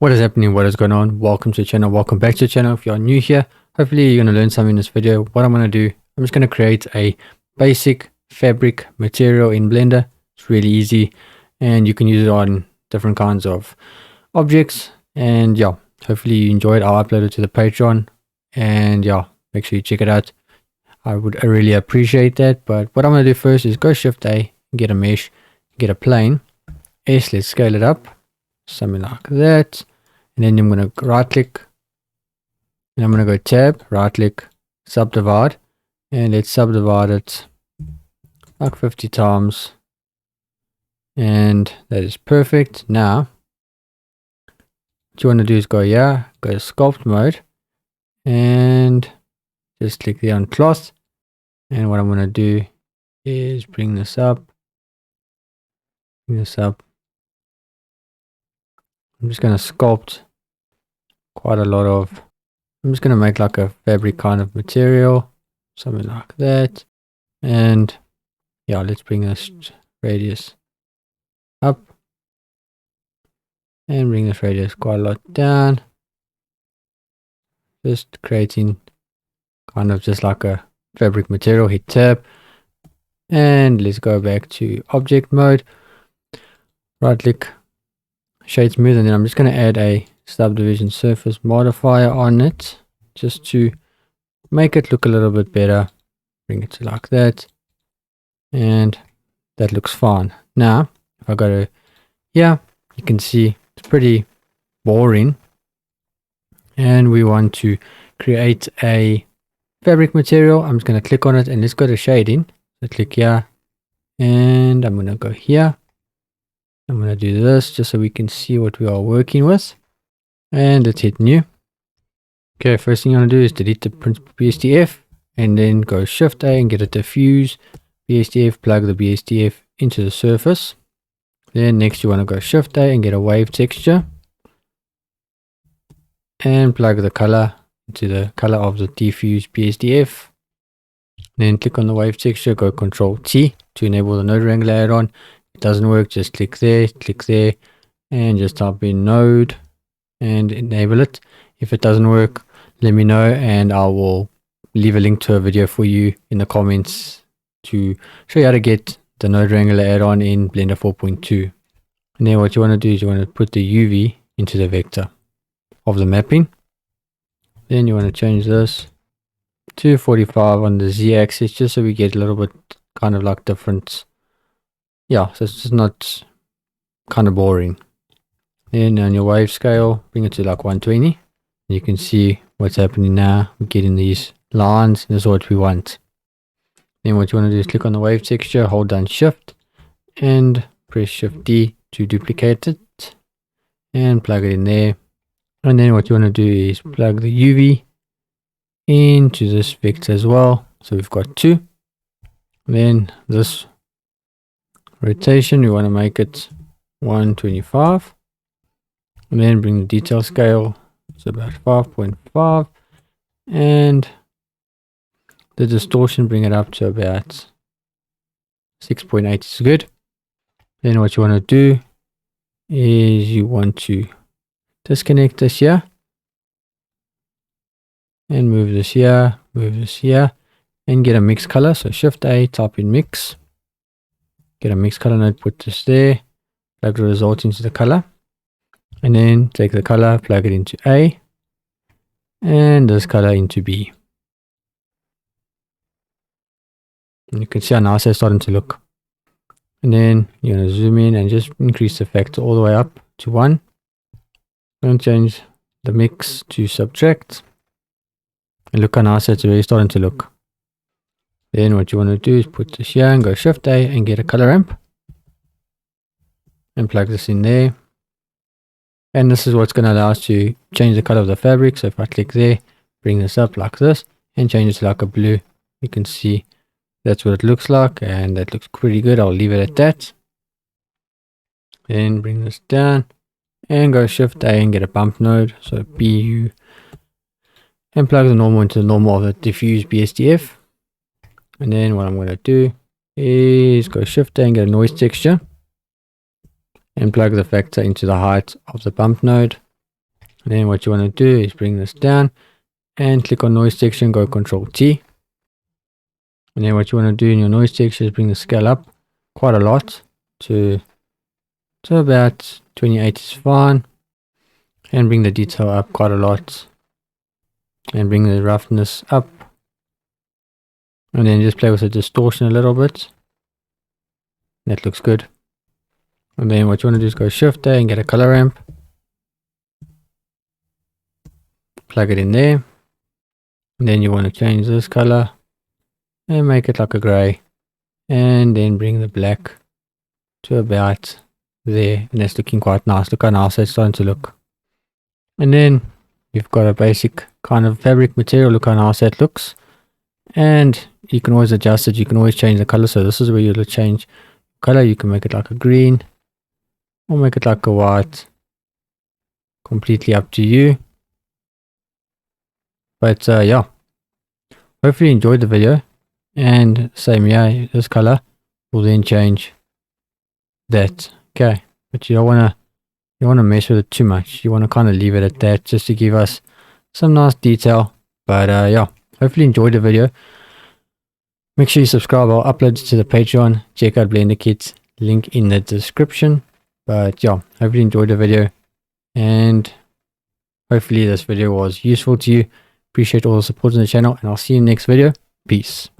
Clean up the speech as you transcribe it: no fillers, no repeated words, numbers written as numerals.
What is happening? What is going on? Welcome to the channel. Welcome back to the channel. If you're new here, hopefully you're going to learn something in this video. What I'm going to do, I'm just going to create a basic fabric material in Blender. It's really easy and you can use it on different kinds of objects. And yeah, hopefully you enjoy it. I'll upload it to the Patreon and yeah, make sure you check it out. I would really appreciate that. But what I'm going to do first is go Shift A, get a mesh, get a plane. S, let's scale it up. Something like that. And then I'm going to right click and I'm going to go tab, right click, subdivide, and let's subdivide it like 50 times. And that is perfect. Now, what you want to do is go here, go to sculpt mode, and just click there on cloth. And what I'm going to do is bring this up. I'm just going to sculpt quite a lot of, I'm just going to make like a fabric kind of material, something like that. And yeah, let's bring this radius up and bring this radius quite a lot down. Just creating kind of just like a fabric material. Hit tab and let's go back to object mode. Right click, shade smooth, and then I'm just going to add a subdivision surface modifier on it just to make it look a little bit better. Bring it to like that, and that looks fine. Now if I go to here, you can see it's pretty boring and we want to create a fabric material. I'm just going to click on it and let's go to shading. So click here and I'm going to go here. I'm going to do this just so we can see what we are working with. And let's hit new. Okay, first thing you want to do is delete the principal BSDF and then go Shift A and get a diffuse BSDF, plug the BSDF into the surface. Then next you want to go Shift A and get a wave texture and plug the color into the color of the diffuse BSDF. Then click on the wave texture, go Control T to enable the node wrangler add-on. It doesn't work, just click there, and just type in node and enable it. If it doesn't work, let me know and I will leave a link to a video for you in the comments to show you how to get the node wrangler add-on in Blender 4.2. And then what you want to do is you want to put the UV into the vector of the mapping. Then you want to change this to 45 on the Z-axis just so we get a little bit kind of like different. Yeah, so it's just not kind of boring. Then on your wave scale, bring it to like 120. You can see what's happening now. We're getting these lines. This is what we want. Then what you want to do is click on the wave texture, hold down Shift, and press Shift D to duplicate it, and plug it in there. And then what you want to do is plug the UV into this vector as well. So we've got two. Then this rotation, we want to make it 125. And then bring the detail scale, it's about 5.5. And the distortion, bring it up to about 6.8 is good. Then what you want to do is you want to disconnect this here. And move this here, and get a mix color. So Shift A, type in mix. Get a mix color node, put this there, plug the result into the color, and then take the color, plug it into A, and this color into B. And you can see how nice it's starting to look. And then you're going to zoom in and just increase the factor all the way up to 1. Don't change the mix to subtract. And look how nice it's really starting to look. Then what you want to do is put this here and go Shift A and get a color ramp. And plug this in there. And this is what's going to allow us to change the color of the fabric. So if I click there, bring this up like this and change it to like a blue, you can see that's what it looks like. And that looks pretty good. I'll leave it at that. Then bring this down and go Shift A and get a bump node. So BU. And plug the normal into the normal of the diffuse BSDF. And then what I'm going to do is go Shift A and get a noise texture. and plug the factor into the height of the bump node. And then what you want to do is bring this down and click on noise texture, go Control T. And then what you want to do in your noise texture is bring the scale up quite a lot to about 28 is fine. And bring the detail up quite a lot. And bring the roughness up. And then just play with the distortion a little bit. That looks good. And then what you want to do is go Shift A and get a color ramp. Plug it in there. And then you want to change this color and make it like a gray. And then bring the black to about there. And that's looking quite nice. Look how nice that's starting to look. And then you've got a basic kind of fabric material. Look how nice that looks. And you can always adjust it. You can always change the color. So this is where you'll change color. You can make it like a green or make it like a white. Completely up to you. But yeah, hopefully you enjoyed the video. And same, yeah, this color will then change that. Okay, but you don't want to mess with it too much. You want to kind of leave it at that just to give us some nice detail. But yeah, hopefully you enjoyed the video. Make sure you subscribe. I'll upload it to the Patreon. Check out Blender Kits, link in the description. But yeah, hopefully you enjoyed the video. And hopefully this video was useful to you. Appreciate all the support on the channel. And I'll see you in the next video. Peace.